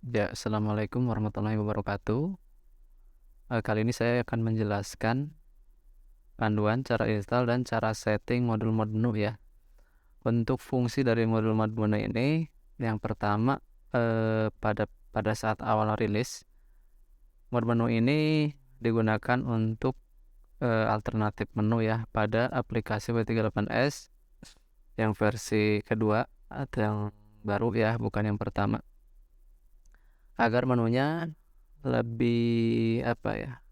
Ya, Assalamualaikum warahmatullahi wabarakatuh. Kali ini saya akan menjelaskan panduan cara install dan cara setting modul mod menu ya. Untuk fungsi dari modul mod menu ini, yang pertama pada saat awal rilis, mod menu ini digunakan untuk alternatif menu ya pada aplikasi W38S yang versi kedua atau yang baru ya, bukan yang pertama. Agar menunya lebih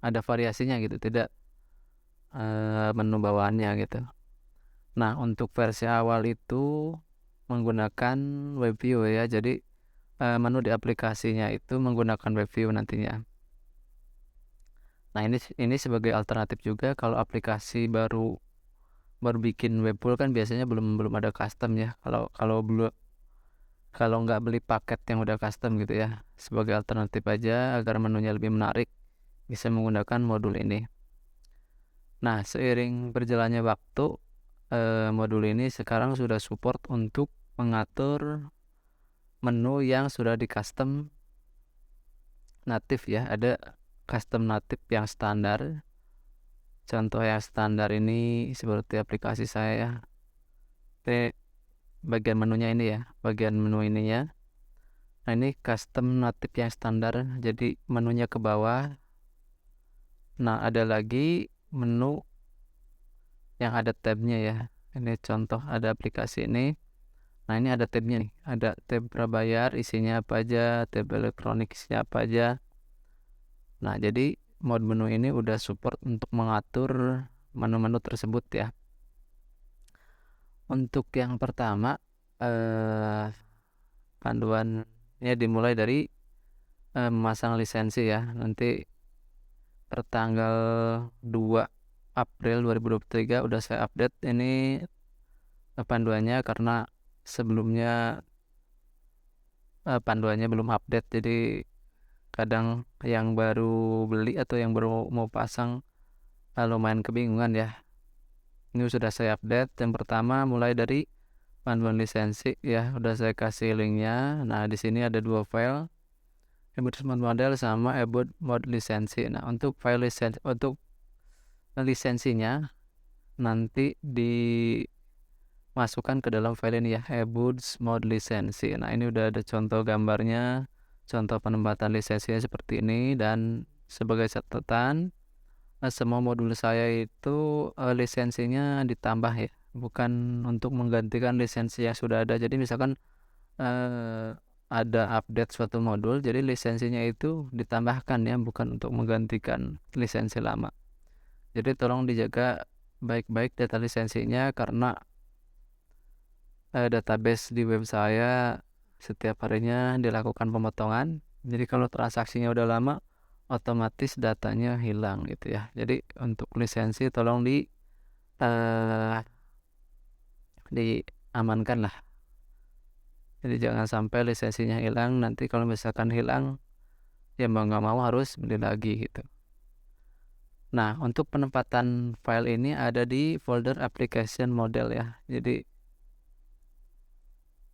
ada variasinya gitu, tidak menu bawaannya gitu. Nah, untuk versi awal itu menggunakan WebView ya. Jadi menu di aplikasinya itu menggunakan WebView nantinya. Nah, ini sebagai alternatif juga kalau aplikasi baru baru bikin webpool kan biasanya belum ada custom ya. Kalau nggak beli paket yang udah custom gitu ya. Sebagai alternatif aja agar menunya lebih menarik, bisa menggunakan modul ini. Nah, seiring berjalannya waktu, modul ini sekarang sudah support untuk mengatur menu yang sudah di custom natif ya. Ada custom natif yang standar. Contoh yang standar ini seperti aplikasi saya ya. Bagian menunya ini ya, bagian menu ininya. Nah, ini custom natif yang standar. Jadi menunya ke bawah. Nah, ada lagi menu yang ada tabnya ya. Ini contoh ada aplikasi ini. Nah, ini ada tabnya nih. Ada tab prabayar, isinya apa aja, tab elektronik isinya apa aja. Nah, jadi mode menu ini udah support untuk mengatur menu-menu tersebut ya. Untuk yang pertama, panduannya dimulai dari memasang lisensi ya. Nanti pertanggal 2 April 2023 udah saya update ini panduannya karena sebelumnya panduannya belum update, jadi kadang yang baru beli atau yang baru mau pasang lumayan kebingungan ya. Ini sudah saya update. Yang pertama mulai dari panduan lisensi ya, udah saya kasih linknya. Nah, di sini ada dua file, embodiment model sama about mod lisensi. Nah, untuk file lisensi, untuk lisensinya nanti dimasukkan ke dalam file ini ya, about mod lisensi. Nah, ini udah ada contoh gambarnya, contoh penempatan lisensinya seperti ini. Dan sebagai catatan, semua modul saya itu lisensinya ditambah ya, bukan untuk menggantikan lisensi yang sudah ada. Jadi misalkan ada update suatu modul, jadi lisensinya itu ditambahkan ya, bukan untuk menggantikan lisensi lama. Jadi tolong dijaga baik-baik data lisensinya karena database di web saya setiap harinya dilakukan pemotongan. Jadi kalau transaksinya udah lama, otomatis datanya hilang gitu ya. Jadi untuk lisensi tolong eh, diamankan lah. Jadi jangan sampai lisensinya hilang. Nanti kalau misalkan hilang, ya mau nggak mau harus beli lagi gitu. Nah, untuk penempatan file ini ada di folder application model ya. Jadi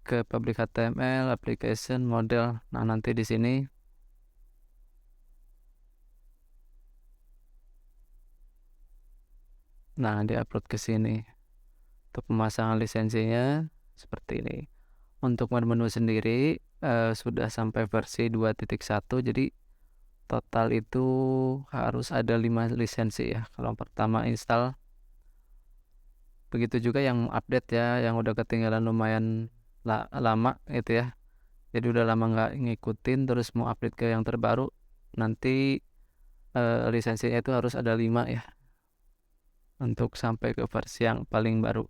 ke public HTML application model. Nah, nanti di sini diupload ke sini. Untuk pemasangan lisensinya seperti ini. Untuk menu sendiri sudah sampai versi 2.1. Jadi total itu harus ada 5 lisensi ya kalau pertama install. Begitu juga yang update ya, yang udah ketinggalan lumayan lama gitu ya. Jadi udah lama nggak ngikutin terus mau update ke yang terbaru, nanti lisensinya itu harus ada 5 ya untuk sampai ke versi yang paling baru.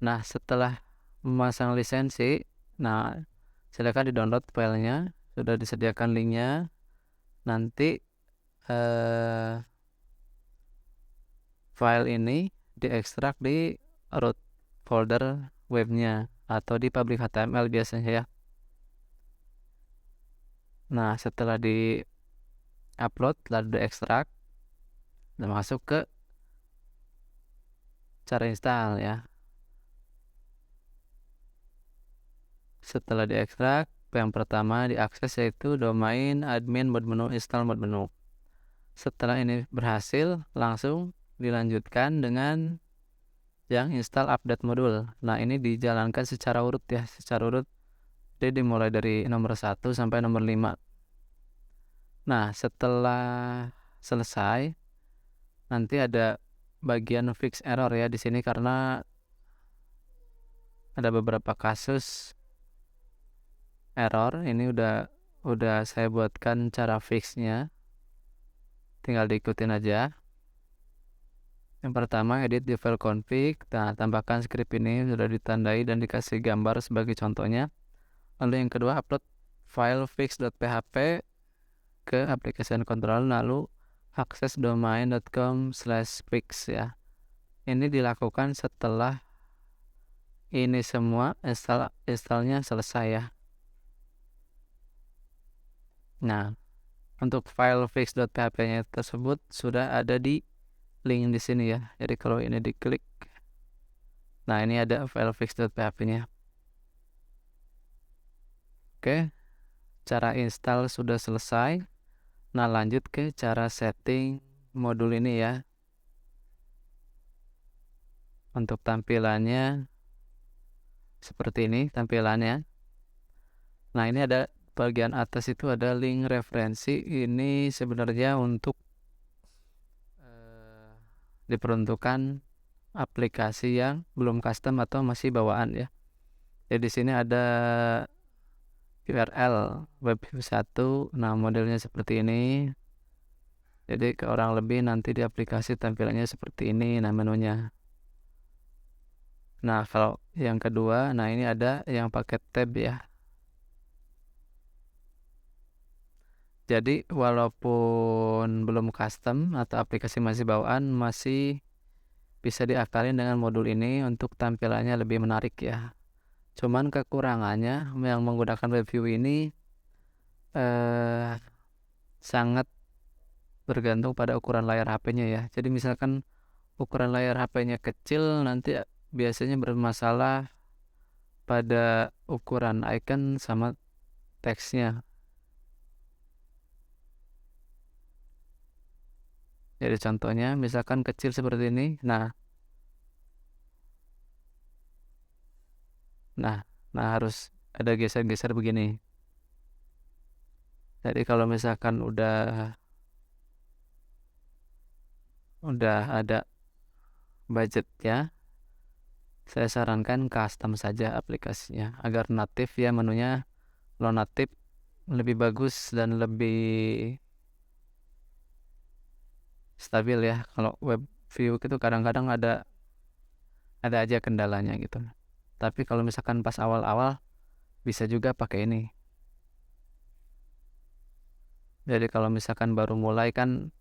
Nah, setelah memasang lisensi, nah silakan di-download filenya, sudah disediakan linknya. Nanti file ini diekstrak di root folder webnya atau di public HTML biasanya ya. Nah, setelah di upload lalu diekstrak dan masuk ke cara install ya. Setelah diekstrak, yang pertama diakses yaitu domain, admin, mode menu, install mode menu. Setelah ini berhasil, langsung dilanjutkan dengan yang install update modul. Nah, ini dijalankan secara urut ya, secara urut. Jadi dimulai dari nomor 1 sampai nomor 5. Nah, setelah selesai, nanti ada bagian fix error ya di sini karena ada beberapa kasus error. Ini udah saya buatkan cara fixnya. Tinggal diikutin aja. Yang pertama, edit di file config. Nah, tambahkan script ini sudah ditandai dan dikasih gambar sebagai contohnya. Lalu yang kedua, upload file fix.php ke application control, lalu akses domain.com/fix ya. Ini dilakukan setelah ini semua installnya selesai ya. Nah, untuk file fix.php-nya tersebut sudah ada di link di sini ya. Jadi kalau ini diklik, nah ini ada file fix.php-nya. Oke, cara install sudah selesai. Nah, lanjut ke cara setting modul ini ya. Untuk tampilannya seperti ini tampilannya. Nah, ini ada bagian atas itu ada link referensi. Ini sebenarnya untuk diperuntukkan aplikasi yang belum custom atau masih bawaan ya. Jadi di sini ada URL webview 1. Nah, modelnya seperti ini. Jadi ke orang lebih nanti di aplikasi tampilannya seperti ini, nah menunya. Nah, kalau yang kedua, nah ini ada yang pakai tab ya. Jadi walaupun belum custom atau aplikasi masih bawaan, masih bisa diakalin dengan modul ini untuk tampilannya lebih menarik ya. Cuman kekurangannya yang menggunakan WebView ini sangat bergantung pada ukuran layar HP-nya ya. Jadi misalkan ukuran layar HP-nya kecil, nanti biasanya bermasalah pada ukuran icon sama teksnya. Jadi contohnya misalkan kecil seperti ini. Nah, harus ada geser-geser begini. Jadi kalau misalkan udah ada budget ya, saya sarankan custom saja aplikasinya agar natif ya menunya. Kalau natif lebih bagus dan lebih stabil ya. Kalau web view itu kadang-kadang ada aja kendalanya gitu. Tapi kalau misalkan pas awal-awal bisa juga pakai ini. Jadi kalau misalkan baru mulai kan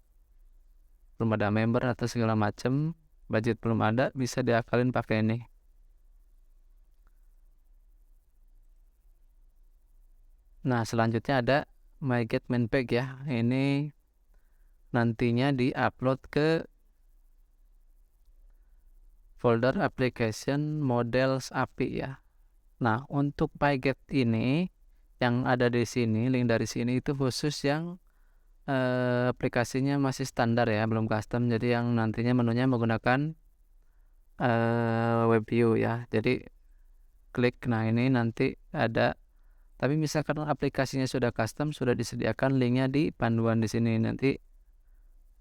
belum ada member atau segala macam, budget belum ada, bisa diakalin pakai ini. Nah, selanjutnya ada MyGet main pack ya. Ini nantinya diupload ke folder application models API ya. Nah, untuk MyGet ini yang ada di sini, link dari sini itu khusus yang aplikasinya masih standar ya, belum custom. Jadi yang nantinya menunya menggunakan WebView ya. Jadi klik, nah ini nanti ada. Tapi misalkan aplikasinya sudah custom, sudah disediakan linknya di panduan di sini. Nanti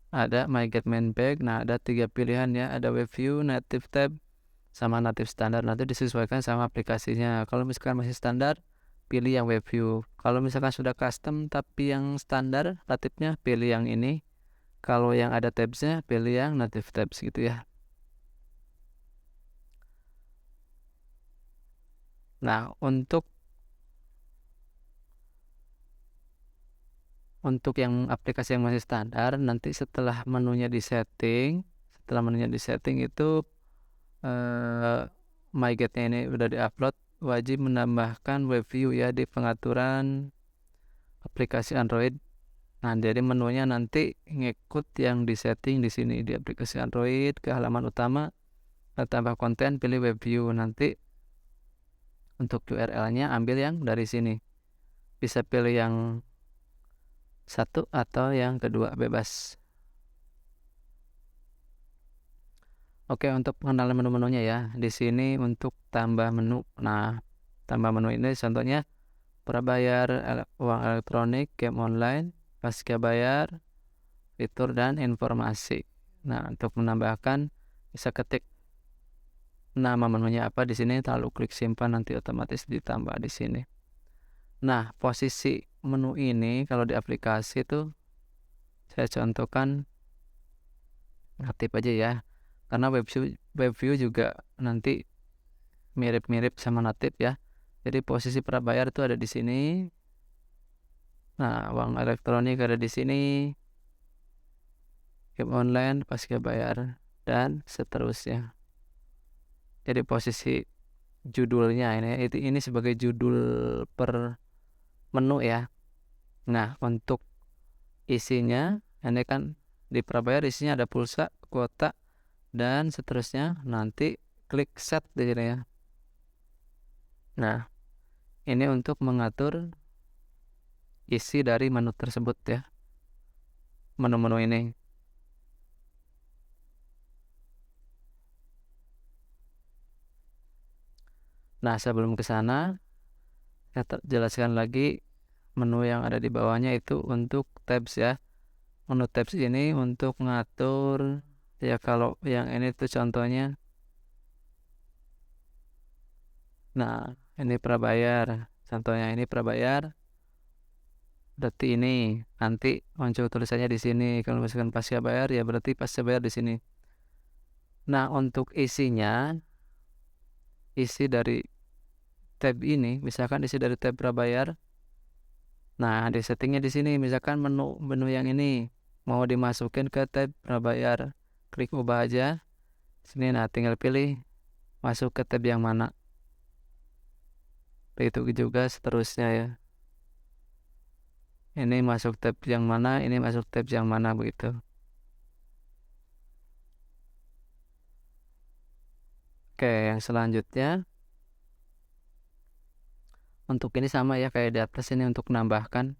ada MyGet main pack. Nah, ada 3 pilihan ya. Ada WebView, Native Tab, sama Native Standard. Nanti disesuaikan sama aplikasinya. Kalau misalkan masih standar, pilih yang WebView. Kalau misalkan sudah custom tapi yang standar native-nya, pilih yang ini. Kalau yang ada tabs-nya, pilih yang Native Tabs gitu ya. Nah, untuk yang aplikasi yang masih standar, nanti setelah menunya disetting itu MyGet-nya ini udah diupload, wajib menambahkan WebView ya di pengaturan aplikasi Android. Nah, jadi menunya nanti ngikut yang disetting di sini di aplikasi Android. Ke halaman utama, tambah konten, pilih WebView. Nanti untuk URL-nya ambil yang dari sini. bisa pilih yang satu atau yang kedua, bebas. Oke, untuk pengenalan menu-menunya ya. Di sini untuk tambah menu. Nah, tambah menu ini contohnya prabayar, uang elektronik, game online, pasca bayar, fitur dan informasi. Nah, untuk menambahkan bisa ketik nama menunya apa di sini, lalu klik simpan, nanti otomatis ditambah di sini. Nah, posisi menu ini kalau di aplikasi tuh saya contohkan aktif aja ya. Karena web view juga nanti mirip-mirip sama natif ya. Jadi posisi prabayar itu ada di sini. Nah, uang elektronik ada di sini, game online, pasca bayar, dan seterusnya. Jadi posisi judulnya ini sebagai judul per menu ya. Nah, untuk isinya ini kan di prabayar isinya ada pulsa, kuota, dan seterusnya. Nanti klik set di sini ya. Nah, ini untuk mengatur isi dari menu tersebut ya. Menu-menu ini. Nah, sebelum ke sana, saya jelaskan lagi menu yang ada di bawahnya itu untuk tabs ya. Menu tabs ini untuk ngatur ya, kalau yang ini tuh contohnya. Nah, ini prabayar. Contohnya ini prabayar. Berarti ini nanti muncul tulisannya di sini. Kalau misalkan pasca bayar ya berarti pasca bayar di sini. Nah, untuk isinya, isi dari tab ini, misalkan isi dari tab prabayar. Nah, di settingnya di sini, misalkan menu yang ini mau dimasukin ke tab prabayar, klik ubah aja. Sini, nah tinggal pilih masuk ke tab yang mana. Itu juga seterusnya ya. Ini masuk tab yang mana, ini masuk tab yang mana begitu. Oke, yang selanjutnya untuk ini sama ya kayak di atas, ini untuk menambahkan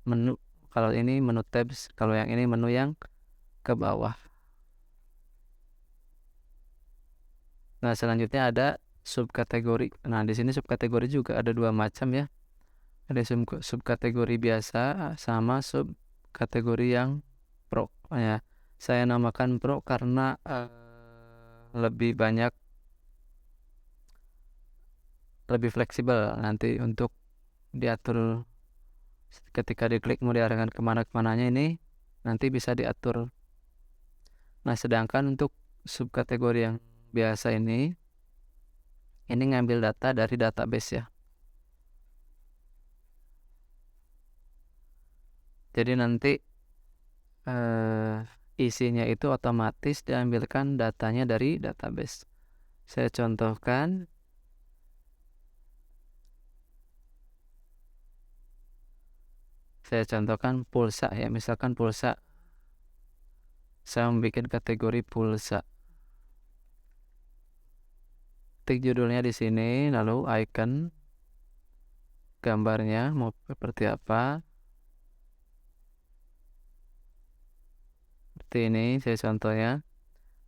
menu. Kalau ini menu tabs, kalau yang ini menu yang ke bawah. Nah, selanjutnya ada subkategori. Nah, di sini subkategori juga ada dua macam ya. Ada subkategori biasa sama subkategori yang pro ya. Saya namakan pro karena lebih banyak, lebih fleksibel nanti untuk diatur. Ketika diklik mau diarahkan kemana-kemananya ini nanti bisa diatur. Nah, sedangkan untuk subkategori yang biasa ini ngambil data dari database ya. Jadi nanti isinya itu otomatis diambilkan datanya dari database. Saya contohkan. Saya contohkan pulsa ya, misalkan pulsa. Saya membuat kategori pulsa. Ketik judulnya di sini, lalu icon gambarnya mau seperti apa. Seperti ini saya contohnya.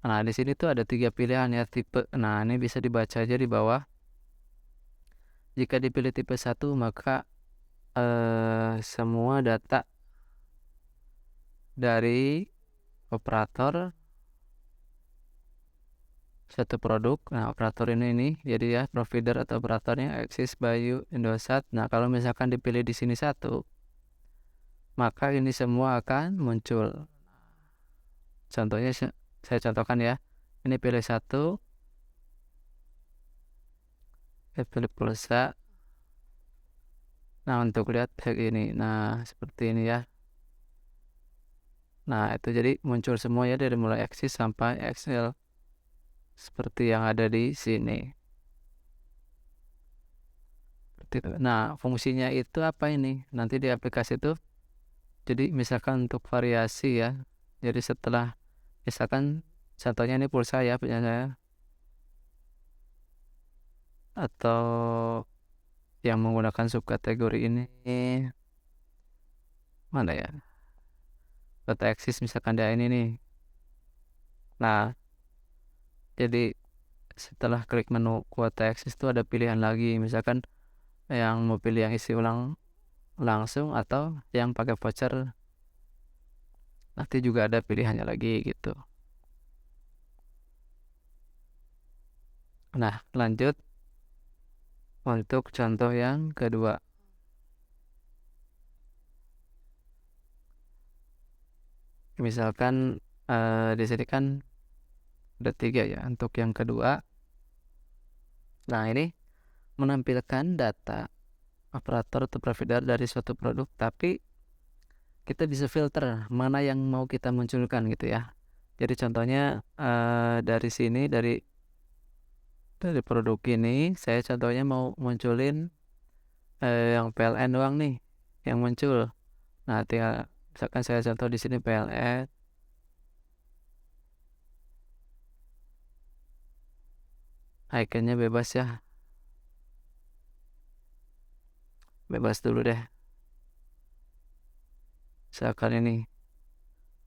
Nah, di sini tuh ada 3 pilihan ya tipe. Nah, ini bisa dibaca aja di bawah. Jika dipilih tipe 1 maka semua data dari operator satu produk. Nah, operator ini jadi ya provider atau operatornya Axis, Bayu, Indosat. Nah, kalau misalkan dipilih di sini satu, maka ini semua akan muncul. Contohnya saya contohkan ya. Ini pilih satu, pilih pulsa. Nah, untuk lihat kayak ini. Nah, seperti ini ya. Nah, itu jadi muncul semua ya dari mulai Axis sampai Excel. Seperti yang ada di sini. Nah, fungsinya itu apa ini? Nanti di aplikasi itu, jadi misalkan untuk variasi ya. Jadi setelah, misalkan contohnya ini pulsa ya punya saya. Atau yang menggunakan subkategori ini mana ya, kuota eksis misalkan dia ini nih. Nah, jadi setelah klik menu kuota eksis itu ada pilihan lagi, misalkan yang mau pilih yang isi ulang langsung atau yang pakai voucher, nanti juga ada pilihannya lagi gitu. Nah, lanjut untuk contoh yang kedua. Misalkan di sini kan ada 3 ya untuk yang kedua. Nah, ini menampilkan data operator atau provider dari suatu produk, tapi kita bisa filter mana yang mau kita munculkan gitu ya. Jadi contohnya dari sini dari produk ini saya contohnya mau munculin yang PLN doang nih yang muncul. Nah, tinggal misalkan saya contoh di sini PLN, ikonnya bebas ya, bebas dulu deh. Misalkan ini.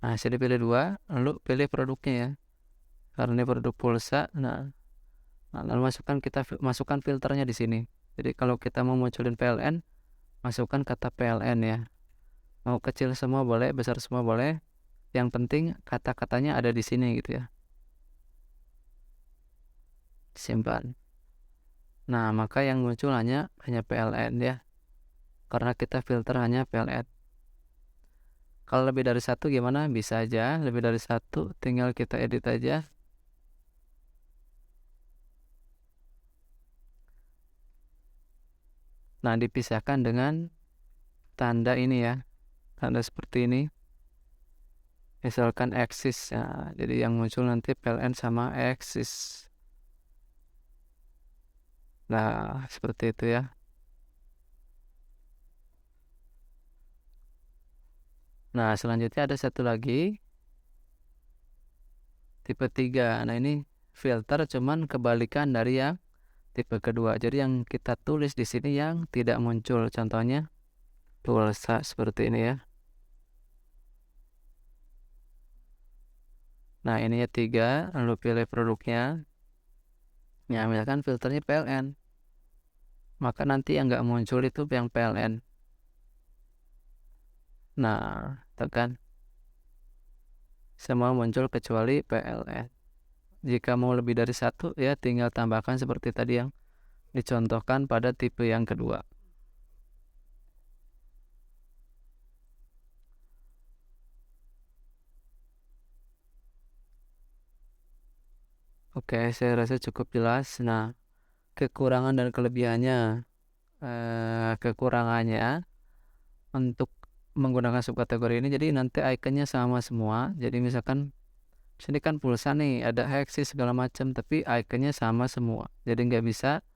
Nah, sini pilih 2, lalu pilih produknya ya. Karena ini produk pulsa, nah lalu masukkan filternya di sini. Jadi kalau kita mau munculin PLN, masukkan kata PLN ya. Mau kecil semua boleh, besar semua boleh. Yang penting kata-katanya ada di sini gitu ya. Simpan. Nah, maka yang muncul hanya PLN ya. Karena kita filter hanya PLN. Kalau lebih dari 1 gimana? Bisa aja. Lebih dari 1 tinggal kita edit aja. Nah, dipisahkan dengan tanda ini ya. Tanda seperti ini. Misalkan eksis. Nah, jadi yang muncul nanti PLN sama eksis. Nah, seperti itu ya. Nah, selanjutnya ada satu lagi, tipe 3. Nah, ini filter cuman kebalikan dari yang tipe kedua. Jadi yang kita tulis di sini yang tidak muncul. Contohnya pulsa seperti ini ya. Nah, ini ya 3, lalu pilih produknya. Ya, misalkan filternya PLN. Maka nanti yang nggak muncul itu yang PLN. Nah, tekan. Semua muncul kecuali PLN. Jika mau lebih dari 1 ya tinggal tambahkan seperti tadi yang dicontohkan pada tipe yang kedua. Oke, saya rasa cukup jelas. Nah, kekurangan dan kelebihannya. Kekurangannya untuk menggunakan subkategori ini, jadi nanti ikonnya sama semua. Jadi misalkan sini kan pulsa nih, ada eksis segala macam, tapi ikonnya sama semua. Jadi nggak bisa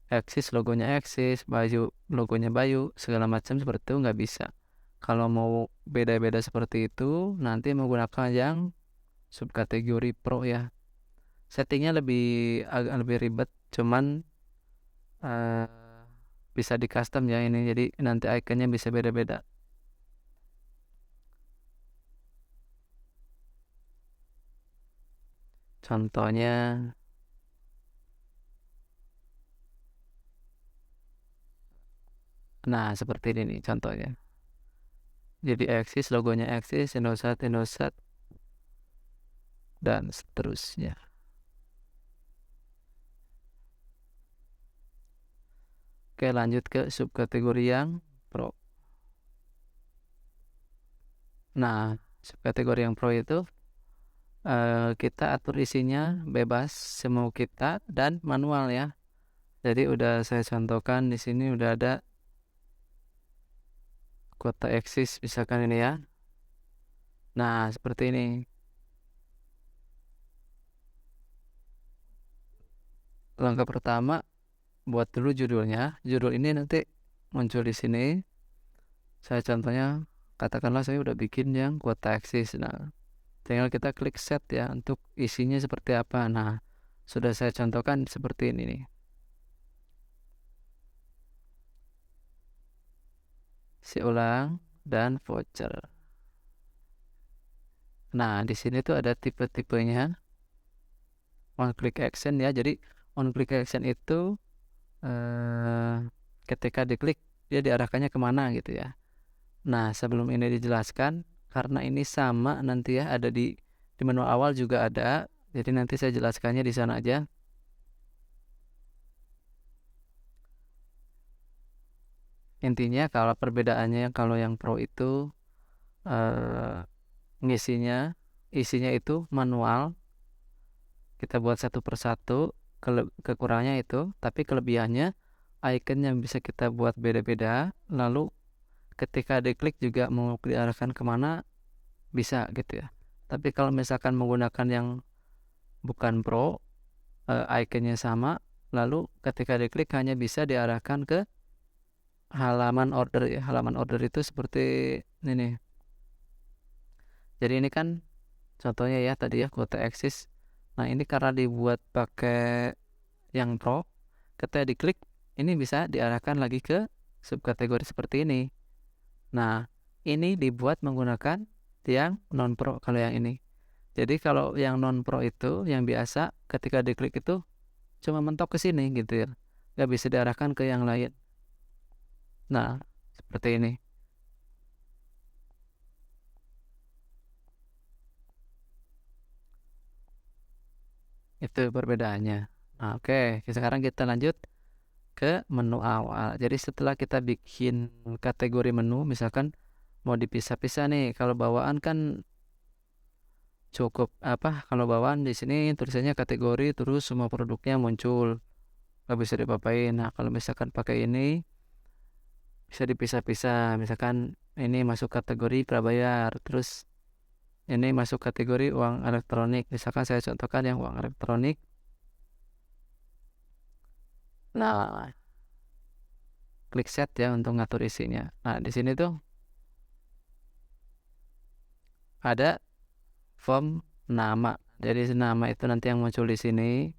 eksis logonya eksis, baju logonya baju, segala macam seperti itu nggak bisa. Kalau mau beda-beda seperti itu, nanti menggunakan yang subkategori pro ya. Settingnya agak lebih ribet, cuman eh, bisa di custom ya ini. Jadi nanti ikonnya bisa beda-beda. Contohnya, nah seperti ini nih contohnya. Jadi eksis, logonya eksis, Indosat, dan seterusnya. Oke, lanjut ke subkategori yang pro. Nah, subkategori yang pro itu kita atur isinya bebas semau kita dan manual ya. Jadi udah saya contohkan di sini udah ada kuota eksis misalkan ini ya. Nah, seperti ini. Langkah pertama buat dulu judulnya. Judul ini nanti muncul di sini. Saya contohnya katakanlah saya udah bikin yang kuota eksis. Nah, tinggal kita klik set ya untuk isinya seperti apa. Nah, sudah saya contohkan seperti ini nih. isi ulang, dan voucher. Nah, di sini tuh ada tipe-tipenya on click action ya. Jadi on click action itu ketika diklik dia diarahkannya kemana gitu ya. Nah, sebelum ini dijelaskan, karena ini sama nanti ya, ada di menu awal juga ada. Jadi nanti saya jelaskannya di sana aja. Intinya kalau perbedaannya, kalau yang Pro itu isinya itu manual, kita buat satu persatu. Kekurangannya itu, tapi kelebihannya icon yang bisa kita buat beda-beda, lalu ketika diklik juga mau diarahkan kemana bisa gitu ya. Tapi kalau misalkan menggunakan yang bukan Pro, iconnya sama, lalu ketika diklik hanya bisa diarahkan ke halaman order ya. Halaman order itu seperti ini. Jadi ini kan contohnya ya tadi ya, quote axis. Nah, ini karena dibuat pakai yang Pro, ketika diklik ini bisa diarahkan lagi ke subkategori seperti ini. Nah, ini dibuat menggunakan yang non Pro kalau yang ini. Jadi kalau yang non Pro itu yang biasa ketika diklik itu cuma mentok ke sini gitu ya. Nggak bisa diarahkan ke yang lain. Nah, seperti ini. Itu perbedaannya. Nah, oke. Sekarang kita lanjut ke menu awal. Jadi setelah kita bikin kategori menu, misalkan mau dipisah-pisah nih. Kalau bawaan kan cukup kalau bawaan di sini tulisannya kategori terus semua produknya muncul. Nggak bisa dipapain. Nah, kalau misalkan pakai ini bisa dipisah-pisah. Misalkan ini masuk kategori prabayar, terus ini masuk kategori uang elektronik. Misalkan saya contohkan yang uang elektronik. Nah, klik set ya untuk ngatur isinya. Nah, di sini tuh ada form nama. Jadi nama itu nanti yang muncul di sini.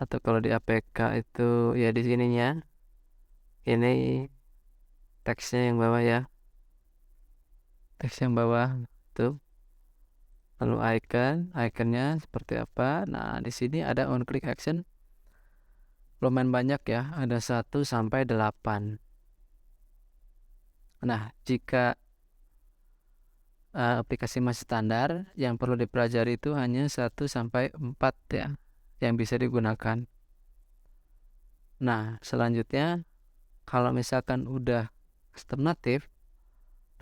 Atau kalau di APK itu ya di sininya. Ini teksnya yang bawah ya. Teks yang bawah tuh. Lalu iconnya seperti apa? Nah, di sini ada on click action. Lumayan banyak ya, ada 1 sampai 8. Nah, jika aplikasi masih standar, yang perlu dipelajari itu hanya 1 sampai 4 ya, yang bisa digunakan. Nah, selanjutnya kalau misalkan udah custom native,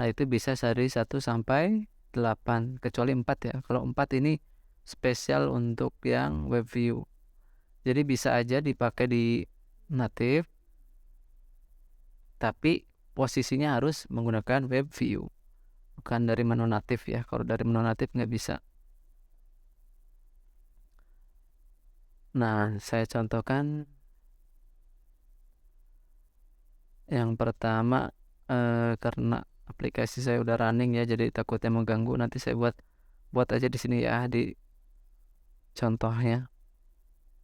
nah itu bisa dari 1 sampai 8, kecuali 4 ya. Kalau 4 ini spesial untuk yang web view. Jadi bisa aja dipakai di native, tapi posisinya harus menggunakan web view, bukan dari menu native ya. Kalau dari menu native nggak bisa. Nah, saya contohkan yang pertama, karena aplikasi saya udah running ya, jadi takutnya mengganggu. Nanti saya buat aja di sini ya, di contohnya.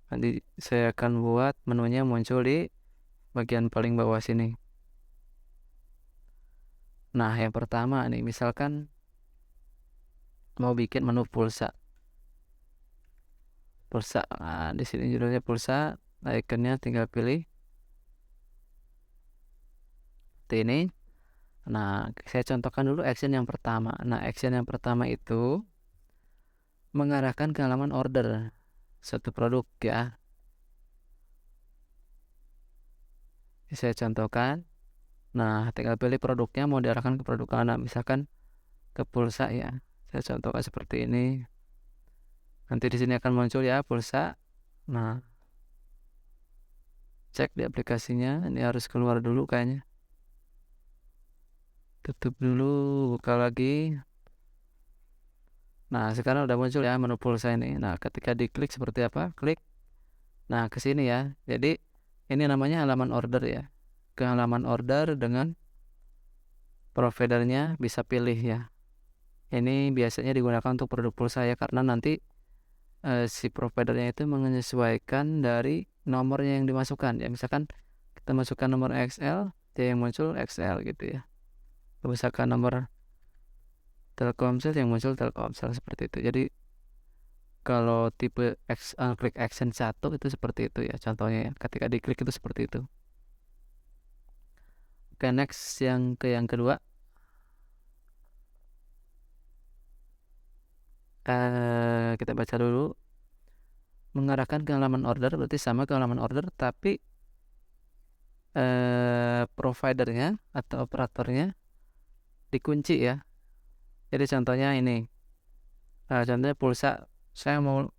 Nanti saya akan buat menunya muncul di bagian paling bawah sini. Nah, yang pertama nih, misalkan mau bikin menu pulsa. Nah, di sini judulnya pulsa, ikonnya tinggal pilih seperti ini. Nah, saya contohkan dulu action yang pertama. Nah, action yang pertama itu mengarahkan ke halaman order satu produk ya. Saya contohkan. Nah, tinggal pilih produknya mau diarahkan ke produk mana. Misalkan ke pulsa ya. Saya contohkan seperti ini. Nanti di sini akan muncul ya pulsa. Nah, cek di aplikasinya. Ini harus keluar dulu kayaknya. Tutup dulu, buka lagi. Nah, sekarang udah muncul ya menu pulsa ini. Nah, ketika diklik seperti apa? Klik. Nah, ke sini ya. Jadi ini namanya halaman order ya. Ke halaman order dengan providernya bisa pilih ya. Ini biasanya digunakan untuk produk pulsa ya, karena nanti si providernya itu menyesuaikan dari nomornya yang dimasukkan ya. Misalkan kita masukkan nomor XL, dia yang muncul XL gitu ya. misalkan nomor Telkomsel yang muncul Telkomsel seperti itu. Jadi kalau tipe klik action 1 itu seperti itu ya contohnya ya. Ketika diklik itu seperti itu. Oke, next yang kedua. Kita baca dulu. Mengarahkan ke halaman order berarti sama ke halaman order, tapi providernya atau operatornya dikunci ya. Jadi contohnya ini. Contohnya pulsa, saya mau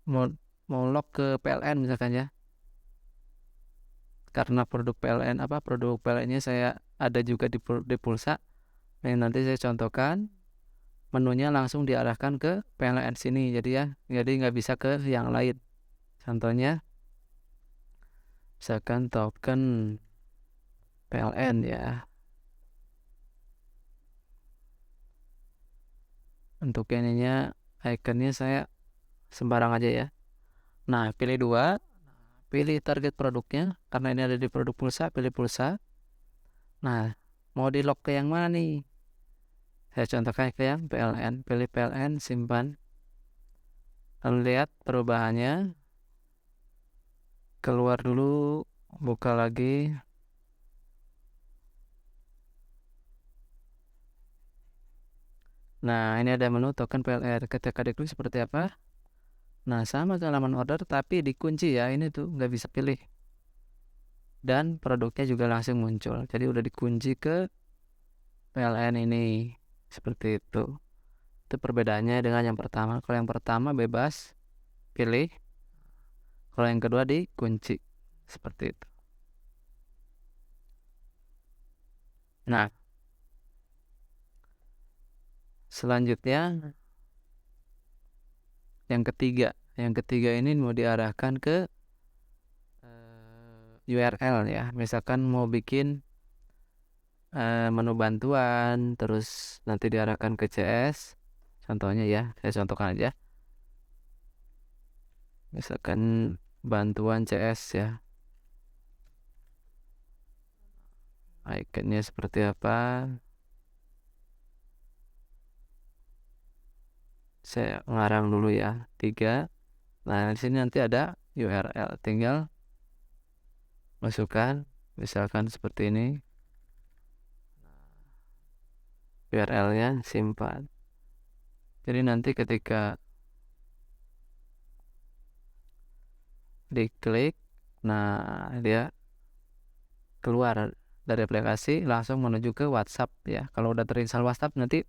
mau mau log ke PLN misalkan ya. Karena produk PLN-nya saya ada juga di pulsa. Nah, nanti saya contohkan menunya langsung diarahkan ke PLN sini. Jadi nggak bisa ke yang lain. Contohnya misalkan token PLN ya. Untuk ininya ikonnya saya sembarang aja ya. Nah, pilih 2, pilih target produknya karena ini ada di produk pulsa, pilih pulsa. Nah, mau di lock ke yang mana nih? Saya contohkan ke yang PLN, pilih PLN, simpan. Lalu lihat perubahannya. Keluar dulu, buka lagi. Nah, ini ada menu token PLN. Ketika diklik seperti apa? Nah, sama ke halaman order tapi dikunci ya. Ini tuh nggak bisa pilih. Dan produknya juga langsung muncul. Jadi udah dikunci ke PLN ini. Seperti itu. Itu perbedaannya dengan yang pertama. Kalau yang pertama bebas pilih. Kalau yang kedua dikunci. Seperti itu. Nah, selanjutnya yang ketiga. Yang ketiga ini mau diarahkan ke URL ya. Misalkan mau bikin menu bantuan, terus nanti diarahkan ke CS. Contohnya ya, saya contohkan aja. Misalkan bantuan CS ya. Ikonnya seperti apa? Saya ngarang dulu ya. 3. Nah, di sini nanti ada URL. Tinggal masukkan, misalkan seperti ini. URL-nya simpan. Jadi nanti ketika diklik, nah dia keluar dari aplikasi langsung menuju ke WhatsApp ya. Kalau udah terinstall WhatsApp nanti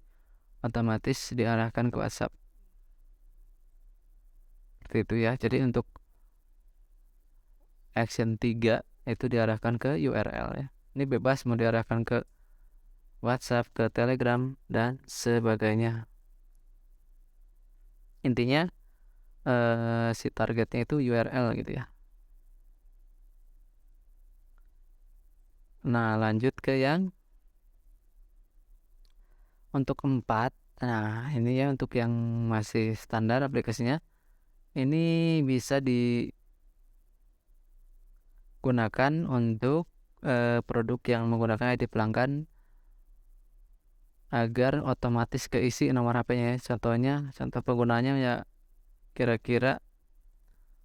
otomatis diarahkan ke WhatsApp. Seperti itu ya. Jadi untuk action 3 itu diarahkan ke URL ya. Ini bebas mau diarahkan ke WhatsApp, ke Telegram dan sebagainya. Intinya si targetnya itu URL gitu ya. Nah, lanjut ke yang untuk 4. Nah, ini ya untuk yang masih standar aplikasinya. Ini bisa digunakan untuk produk yang menggunakan ID pelanggan agar otomatis keisi nomor HP-nya. Contoh penggunanya ya kira-kira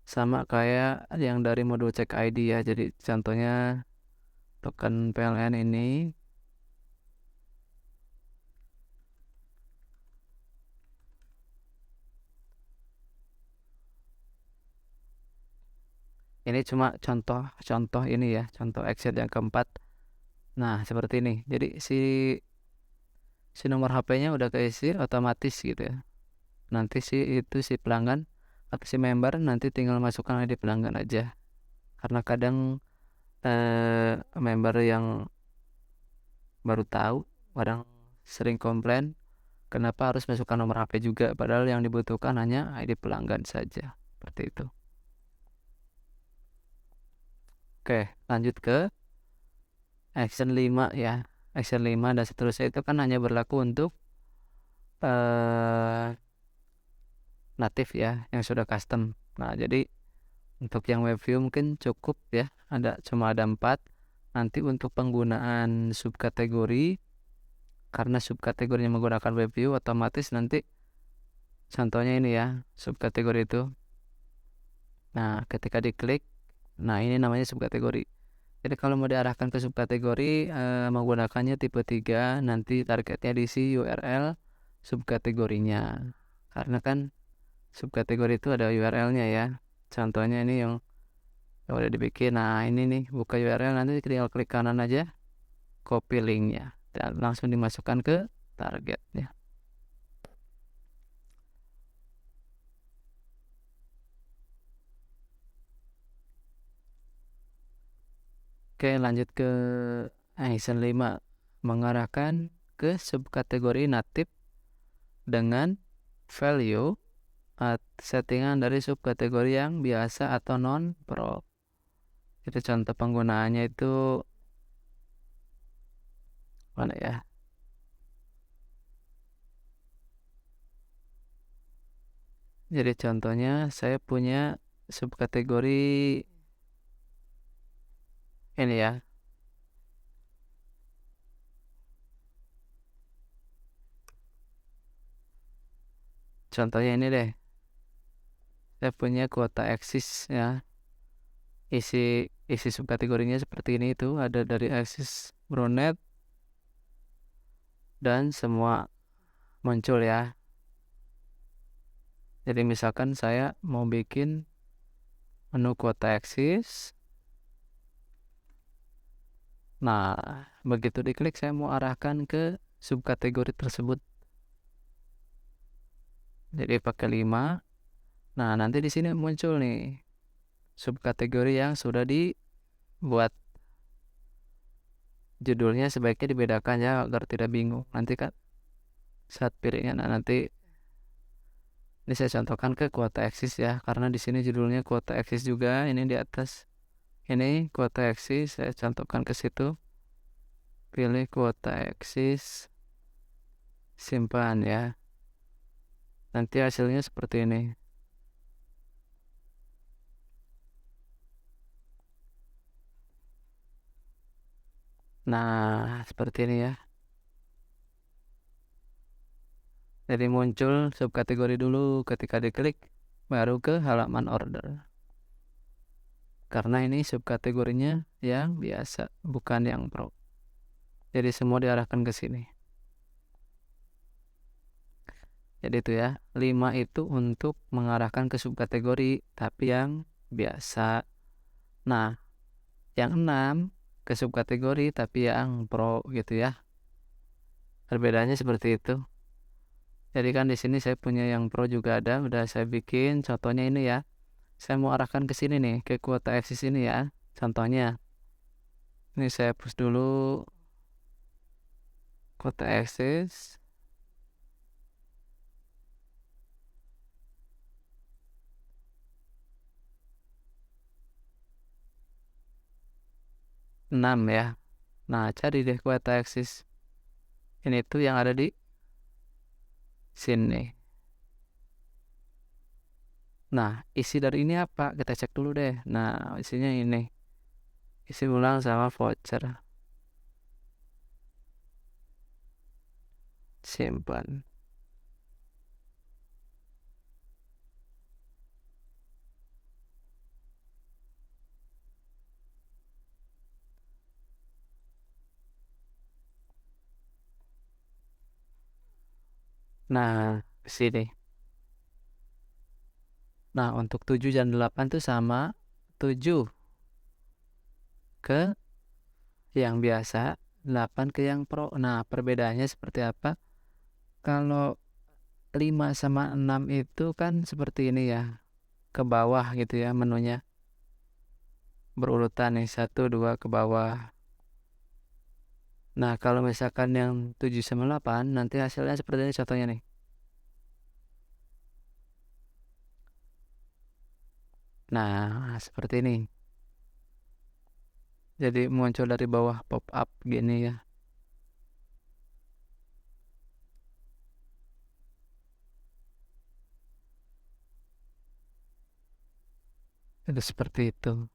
sama kayak yang dari modul cek ID ya. Jadi contohnya token PLN ini cuma contoh ini ya, contoh exit yang keempat. Nah, seperti ini. Jadi si nomor HP-nya udah keisi otomatis gitu ya. Nanti si pelanggan atau si member nanti tinggal masukkan ID pelanggan aja. Karena kadang member yang baru tahu, kadang sering komplain kenapa harus masukkan nomor HP juga, padahal yang dibutuhkan hanya ID pelanggan saja. Seperti itu. Oke, lanjut ke action 5 ya. Action 5 dan seterusnya itu kan hanya berlaku untuk natif ya, yang sudah custom. Nah, jadi untuk yang web view mungkin cukup ya, cuma ada 4. Nanti untuk penggunaan subkategori karena subkategorinya menggunakan web view, otomatis nanti contohnya ini ya, subkategori itu. Nah, ketika diklik, nah ini namanya subkategori. Jadi kalau mau diarahkan ke subkategori, menggunakannya tipe 3, nanti targetnya diisi URL subkategorinya. Karena kan subkategori itu ada URL-nya ya. Contohnya ini yang udah dibikin. Nah, ini nih, buka URL, nanti tinggal klik kanan aja, copy linknya, dan langsung dimasukkan ke targetnya. Oke, lanjut ke action 5. Mengarahkan ke subkategori native dengan value settingan dari subkategori yang biasa atau non pro. Jadi contoh penggunaannya itu mana ya? Jadi contohnya saya punya subkategori ini ya. Contohnya ini deh. Saya punya kuota eksis ya. Isi subkategorinya seperti ini, itu ada dari eksis brownet dan semua muncul ya. Jadi misalkan saya mau bikin menu kuota eksis. Nah, begitu diklik saya mau arahkan ke subkategori tersebut. Jadi pakai 5. Nah, nanti di sini muncul nih subkategori yang sudah dibuat. Judulnya sebaiknya dibedakan ya agar tidak bingung. Nanti kan saat pilihnya, nah nanti ini saya contohkan ke kuota eksis ya, karena di sini judulnya kuota eksis juga. Ini di atas ini kuota eksis, saya contohkan ke situ. Pilih kuota eksis, simpan ya. Nanti hasilnya seperti ini. Nah, seperti ini ya. Jadi muncul subkategori dulu, ketika diklik baru ke halaman order. Karena ini subkategorinya yang biasa, bukan yang pro. Jadi semua diarahkan ke sini. Jadi itu ya, 5 itu untuk mengarahkan ke subkategori, tapi yang biasa. Nah, yang 6 ke subkategori, tapi yang pro gitu ya. Perbedaannya seperti itu. Jadi kan di sini saya punya yang pro juga ada, udah saya bikin. Contohnya ini ya, saya mau arahkan ke sini nih, ke kuota eksis ini ya. Contohnya, ini saya push dulu kuota eksis. Enam ya. Nah, cari deh kuota eksis. Ini tuh yang ada di sini. Nah, isi dari ini apa? Kita cek dulu deh. Nah, isinya ini. Isi ulang sama voucher. Simpan. Nah, sini. Nah, untuk 7 dan 8 tuh sama. 7 ke yang biasa, 8 ke yang pro. Nah, perbedaannya seperti apa? Kalau 5 sama 6 itu kan seperti ini ya, ke bawah gitu ya menunya. Berurutan nih, 1, 2 ke bawah. Nah, kalau misalkan yang 7 sama 8, nanti hasilnya seperti ini contohnya nih. Nah, seperti ini. Jadi muncul dari bawah pop up gini ya. Itu seperti itu.